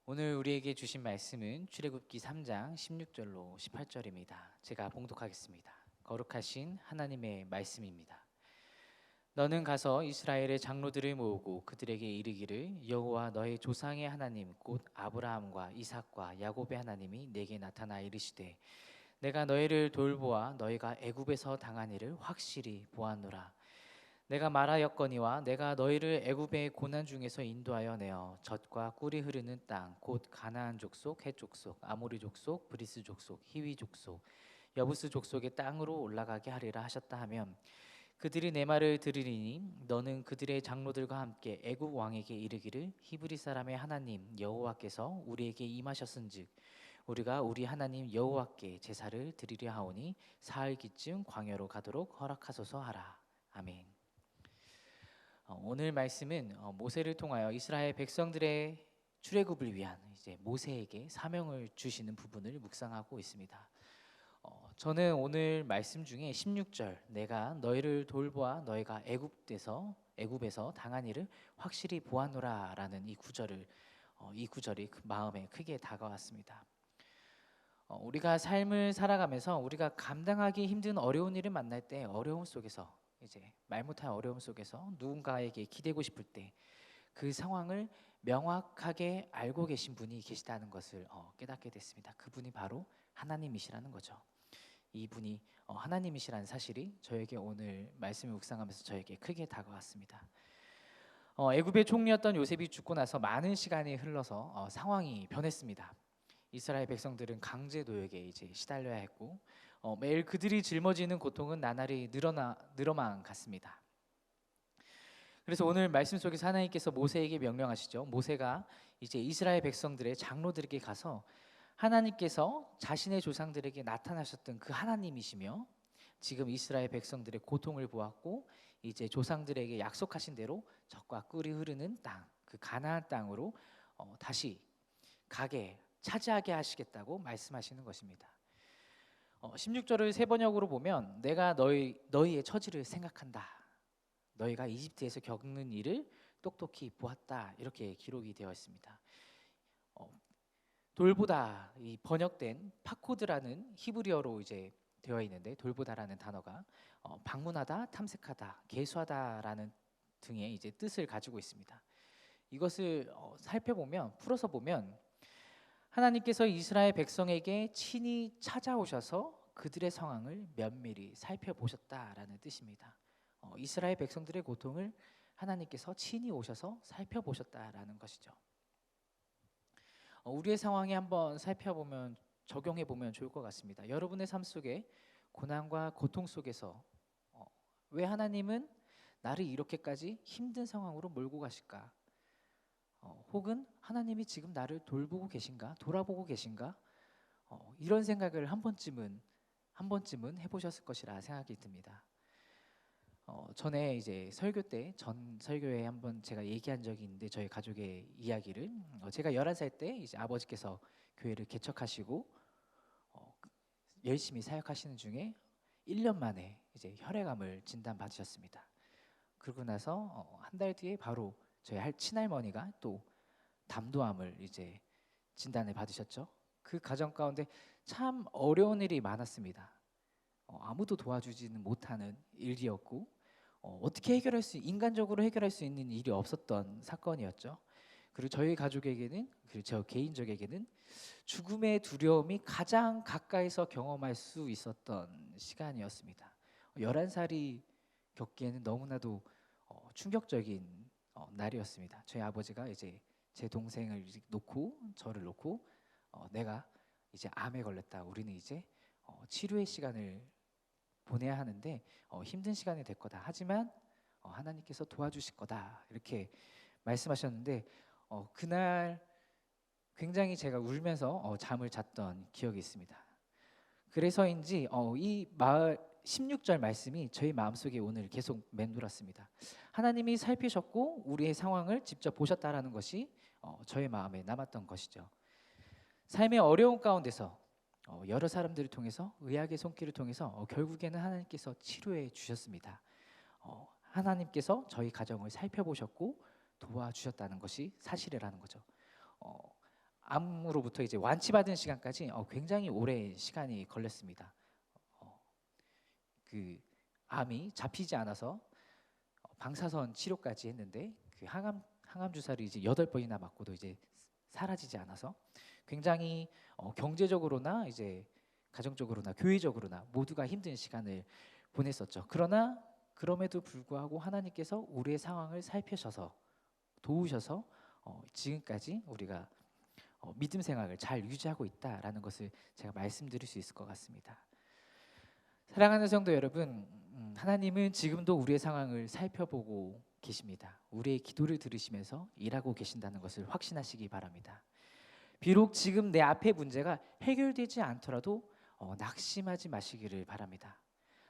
오늘 우리에게 주신 말씀은 출애굽기 3장 16절로 18절입니다. 제가 봉독하겠습니다. 거룩하신 하나님의 말씀입니다. 너는 가서 이스라엘의 장로들을 모으고 그들에게 이르기를 여호와 너의 조상의 하나님 곧 아브라함과 이삭과 야곱의 하나님이 내게 나타나 이르시되 내가 너희를 돌보아 너희가 애굽에서 당한 일을 확실히 보았노라. 내가 말하였거니와 내가 너희를 애굽의 고난 중에서 인도하여 내어 젖과 꿀이 흐르는 땅 곧 가나안 족속, 헷 족속, 아모리 족속, 브리스 족속, 히위 족속, 여부스 족속의 땅으로 올라가게 하리라 하셨다 하면 그들이 내 말을 들으리니 너는 그들의 장로들과 함께 애굽 왕에게 이르기를 히브리 사람의 하나님 여호와께서 우리에게 임하셨은즉 우리가 우리 하나님 여호와께 제사를 드리려 하오니 사흘기쯤 광야로 가도록 허락하소서 하라. 아멘. 오늘 말씀은 모세를 통하여 이스라엘 백성들의 출애굽을 위한 이제 모세에게 사명을 주시는 부분을 묵상하고 있습니다. 저는 오늘 말씀 중에 16절 내가 너희를 돌보아 너희가 애굽에서 당한 일을 확실히 보았노라라는 이 구절이 마음에 크게 다가왔습니다. 우리가 삶을 살아가면서 우리가 감당하기 힘든 어려운 일을 만날 때 어려움 속에서 이제 말 못할 어려움 속에서 누군가에게 기대고 싶을 때 그 상황을 명확하게 알고 계신 분이 계시다는 것을 깨닫게 됐습니다. 그분이 바로 하나님이시라는 거죠. 이분이 하나님이시라는 사실이 저에게 오늘 말씀을 묵상하면서 저에게 크게 다가왔습니다. 애굽의 총리였던 요셉이 죽고 나서 많은 시간이 흘러서 상황이 변했습니다. 이스라엘 백성들은 강제 노역에 이제 시달려야 했고 매일 그들이 짊어지는 고통은 나날이 늘어만 갔습니다. 그래서 오늘 말씀 속에서 하나님께서 모세에게 명령하시죠. 모세가 이제 이스라엘 백성들의 장로들에게 가서 하나님께서 자신의 조상들에게 나타나셨던 그 하나님이시며 지금 이스라엘 백성들의 고통을 보았고 이제 조상들에게 약속하신 대로 젖과 꿀이 흐르는 땅, 그 가나안 땅으로 다시 가게 차지하게 하시겠다고 말씀하시는 것입니다. 16절을 세 번역으로 보면 내가 너희의 처지를 생각한다. 너희가 이집트에서 겪는 일을 똑똑히 보았다. 이렇게 기록이 되어 있습니다. 돌보다 이 번역된 파코드라는 히브리어로 이제 되어 있는데 돌보다라는 단어가 방문하다, 탐색하다, 계수하다라는 등의 이제 뜻을 가지고 있습니다. 이것을 풀어서 보면 하나님께서 이스라엘 백성에게 친히 찾아오셔서 그들의 상황을 면밀히 살펴보셨다라는 뜻입니다. 이스라엘 백성들의 고통을 하나님께서 친히 오셔서 살펴보셨다라는 것이죠. 우리의 상황에 한번 살펴보면 적용해 보면 좋을 것 같습니다. 여러분의 삶 속에 고난과 고통 속에서 왜 하나님은 나를 이렇게까지 힘든 상황으로 몰고 가실까? 혹은 하나님이 지금 나를 돌보고 계신가? 돌아보고 계신가? 이런 생각을 한 번쯤은 해보셨을 것이라 생각이 듭니다. 전에 이제 설교 때 전 설교에 한번 제가 얘기한 적이 있는데 저희 가족의 이야기를 제가 11살 때 이제 아버지께서 교회를 개척하시고 열심히 사역하시는 중에 1년 만에 이제 혈액암을 진단받으셨습니다. 그러고 나서 한 달 뒤에 바로 저희 친할머니가 또 담도암을 이제 진단을 받으셨죠. 그 과정 가운데 참 어려운 일이 많았습니다. 아무도 도와주지는 못하는 일이었고 어떻게 인간적으로 해결할 수 있는 일이 없었던 사건이었죠. 그리고 저희 가족에게는 그리고 저 개인적에게는 죽음의 두려움이 가장 가까이서 경험할 수 있었던 시간이었습니다. 11살이 겪기에는 너무나도 충격적인 날이었습니다. 저희 아버지가 이제 제 동생을 놓고 저를 놓고 내가 이제 암에 걸렸다. 우리는 이제 치료의 시간을 보내야 하는데 힘든 시간이 될 거다. 하지만 하나님께서 도와주실 거다. 이렇게 말씀하셨는데 그날 굉장히 제가 울면서 잠을 잤던 기억이 있습니다. 그래서인지 이 16절 말씀이 저희 마음속에 오늘 계속 맴돌았습니다. 하나님이 살피셨고 우리의 상황을 직접 보셨다라는 것이 저의 마음에 남았던 것이죠. 삶의 어려운 가운데서 여러 사람들을 통해서 의학의 손길을 통해서 결국에는 하나님께서 치료해 주셨습니다. 하나님께서 저희 가정을 살펴보셨고 도와주셨다는 것이 사실이라는 거죠. 암으로부터 이제 완치받은 시간까지 굉장히 오래 시간이 걸렸습니다. 그 암이 잡히지 않아서 방사선 치료까지 했는데 그 항암 주사를 이제 8번이나 맞고도 이제 사라지지 않아서 굉장히 경제적으로나 이제 가정적으로나 교회적으로나 모두가 힘든 시간을 보냈었죠. 그러나 그럼에도 불구하고 하나님께서 우리의 상황을 살피셔서 도우셔서 지금까지 우리가 믿음 생활을 잘 유지하고 있다라는 것을 제가 말씀드릴 수 있을 것 같습니다. 사랑하는 성도 여러분, 하나님은 지금도 우리의 상황을 살펴보고 계십니다. 우리의 기도를 들으시면서 일하고 계신다는 것을 확신하시기 바랍니다. 비록 지금 내 앞의 문제가 해결되지 않더라도 낙심하지 마시기를 바랍니다.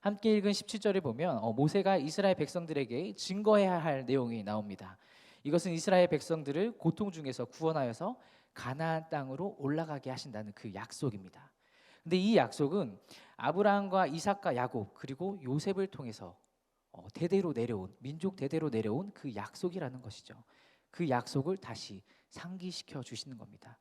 함께 읽은 17절을 보면 모세가 이스라엘 백성들에게 증거해야 할 내용이 나옵니다. 이것은 이스라엘 백성들을 고통 중에서 구원하여서 가나안 땅으로 올라가게 하신다는 그 약속입니다. 근데 이 약속은 아브라함과 이삭과 야곱 그리고 요셉을 통해서 대대로 내려온 민족 대대로 내려온 그 약속이라는 것이죠. 그 약속을 다시 상기시켜 주시는 겁니다.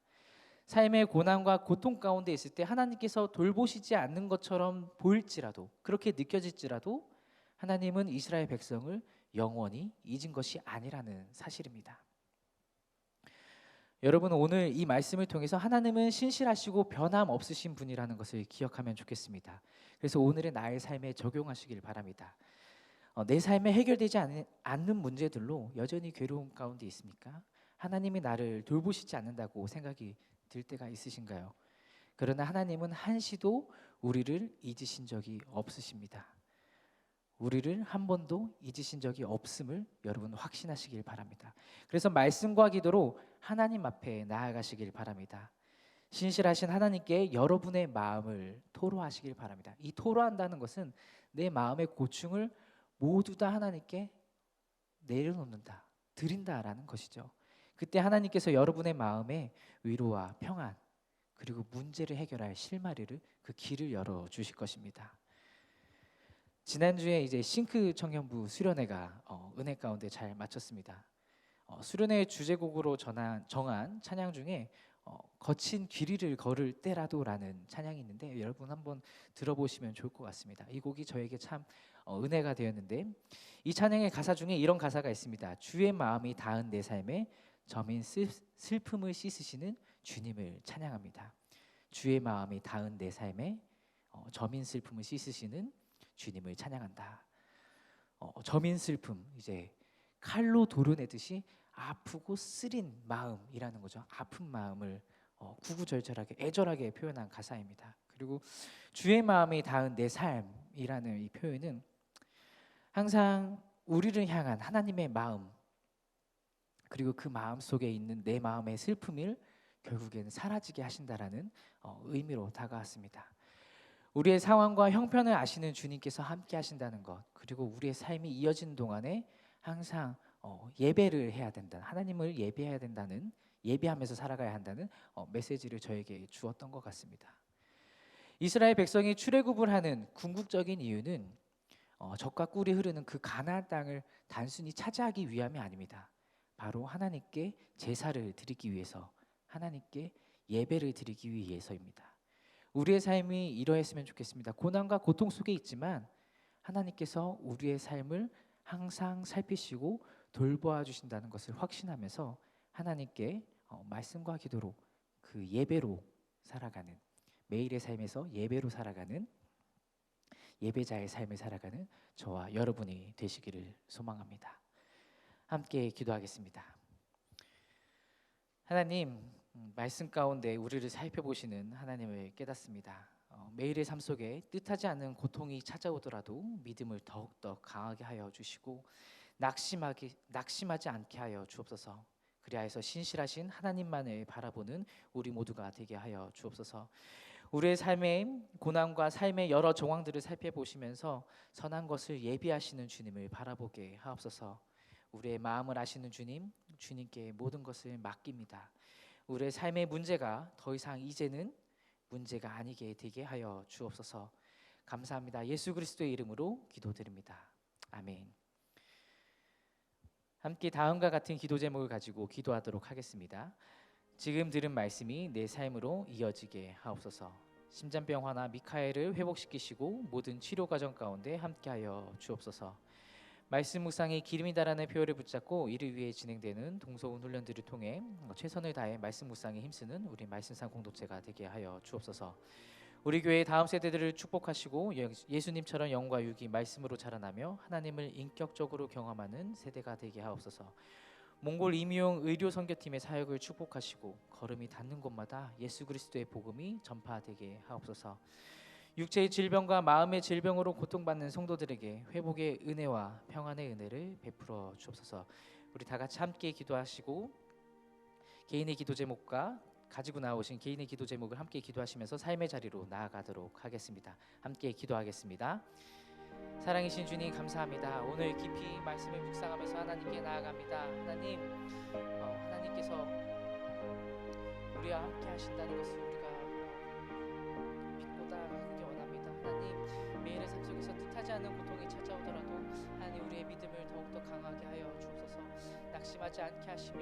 삶의 고난과 고통 가운데 있을 때 하나님께서 돌보시지 않는 것처럼 보일지라도 그렇게 느껴질지라도 하나님은 이스라엘 백성을 영원히 잊은 것이 아니라는 사실입니다. 여러분 오늘 이 말씀을 통해서 하나님은 신실하시고 변함없으신 분이라는 것을 기억하면 좋겠습니다. 그래서 오늘의 나의 삶에 적용하시길 바랍니다. 내 삶에 해결되지 않는 문제들로 여전히 괴로움 가운데 있습니까? 하나님이 나를 돌보시지 않는다고 생각이 들 때가 있으신가요? 그러나 하나님은 한시도 우리를 잊으신 적이 없으십니다. 우리를 한 번도 잊으신 적이 없음을 여러분 확신하시길 바랍니다. 그래서 말씀과 기도로 하나님 앞에 나아가시길 바랍니다. 신실하신 하나님께 여러분의 마음을 토로하시길 바랍니다. 이 토로한다는 것은 내 마음의 고충을 모두 다 하나님께 내려놓는다, 드린다라는 것이죠. 그때 하나님께서 여러분의 마음에 위로와 평안 그리고 문제를 해결할 실마리를 그 길을 열어 주실 것입니다. 지난주에 이제 싱크 청년부 수련회가 은혜 가운데 잘 마쳤습니다. 수련회 주제곡으로 정한 찬양 중에 거친 길이를 걸을 때라도라는 찬양이 있는데 여러분 한번 들어보시면 좋을 것 같습니다. 이 곡이 저에게 참 은혜가 되었는데 이 찬양의 가사 중에 이런 가사가 있습니다. 주의 마음이 닿은 내 삶에 저민 슬픔을 씻으시는 주님을 찬양합니다. 주의 마음이 닿은 내 삶에 저민 슬픔을 씻으시는 주님을 찬양한다. 저민 슬픔 이제 칼로 도려내듯이 아프고 쓰린 마음이라는 거죠. 아픈 마음을 구구절절하게 애절하게 표현한 가사입니다. 그리고 주의 마음이 닿은 내 삶이라는 이 표현은 항상 우리를 향한 하나님의 마음 그리고 그 마음 속에 있는 내 마음의 슬픔을 결국에는 사라지게 하신다라는 의미로 다가왔습니다. 우리의 상황과 형편을 아시는 주님께서 함께 하신다는 것 그리고 우리의 삶이 이어진 동안에 항상 예배를 해야 된다. 하나님을 예배해야 된다는 예배하면서 살아가야 한다는 메시지를 저에게 주었던 것 같습니다. 이스라엘 백성이 출애굽을 하는 궁극적인 이유는 젖과 꿀이 흐르는 그 가나안 땅을 단순히 차지하기 위함이 아닙니다. 바로 하나님께 제사를 드리기 위해서 하나님께 예배를 드리기 위해서입니다. 우리의 삶이 이러했으면 좋겠습니다. 고난과 고통 속에 있지만 하나님께서 우리의 삶을 항상 살피시고 돌보아 주신다는 것을 확신하면서 하나님께 말씀과 기도로 그 예배로 살아가는 매일의 삶에서 예배로 살아가는 예배자의 삶을 살아가는 저와 여러분이 되시기를 소망합니다. 함께 기도하겠습니다. 하나님, 말씀 가운데 우리를 살펴보시는 하나님을 깨닫습니다. 매일의 삶 속에 뜻하지 않은 고통이 찾아오더라도 믿음을 더욱더 강하게 하여 주시고 낙심하지 않게 하여 주옵소서. 그리하여서 신실하신 하나님만을 바라보는 우리 모두가 되게 하여 주옵소서. 우리의 삶의 고난과 삶의 여러 정황들을 살펴보시면서 선한 것을 예비하시는 주님을 바라보게 하옵소서. 우리의 마음을 아시는 주님, 주님께 모든 것을 맡깁니다. 우리의 삶의 문제가 더 이상 이제는 문제가 아니게 되게 하여 주옵소서. 감사합니다. 예수 그리스도의 이름으로 기도드립니다. 아멘. 함께 다음과 같은 기도 제목을 가지고 기도하도록 하겠습니다. 지금 들은 말씀이 내 삶으로 이어지게 하옵소서. 심장병 환자 미카엘을 회복시키시고 모든 치료 과정 가운데 함께하여 주옵소서. 말씀 묵상에 기름이 달하는 표를 붙잡고 이를 위해 진행되는 동서운 훈련들을 통해 최선을 다해 말씀 묵상에 힘쓰는 우리 말씀상 공동체가 되게 하여 주옵소서. 우리 교회의 다음 세대들을 축복하시고 예수님처럼 영과 육이 말씀으로 자라나며 하나님을 인격적으로 경험하는 세대가 되게 하옵소서. 몽골 이미용 의료 선교팀의 사역을 축복하시고 걸음이 닿는 곳마다 예수 그리스도의 복음이 전파되게 하옵소서. 육체의 질병과 마음의 질병으로 고통받는 성도들에게 회복의 은혜와 평안의 은혜를 베풀어 주옵소서. 우리 다 같이 함께 기도하시고 개인의 기도 제목과 가지고 나오신 개인의 기도 제목을 함께 기도하시면서 삶의 자리로 나아가도록 하겠습니다. 함께 기도하겠습니다. 사랑이신 주님 감사합니다. 오늘 깊이 말씀을 묵상하면서 하나님께 나아갑니다. 하나님, 하나님께서 우리와 함께 하신다는 것을 우리가 믿고 따르기 원합니다. 하나님, 매일의 삶 속에서 뜻하지 않은 고통이 찾아오더라도 하나님 우리의 믿음을 더욱더 강하게 하여 주옵소서. 낙심하지 않게 하시며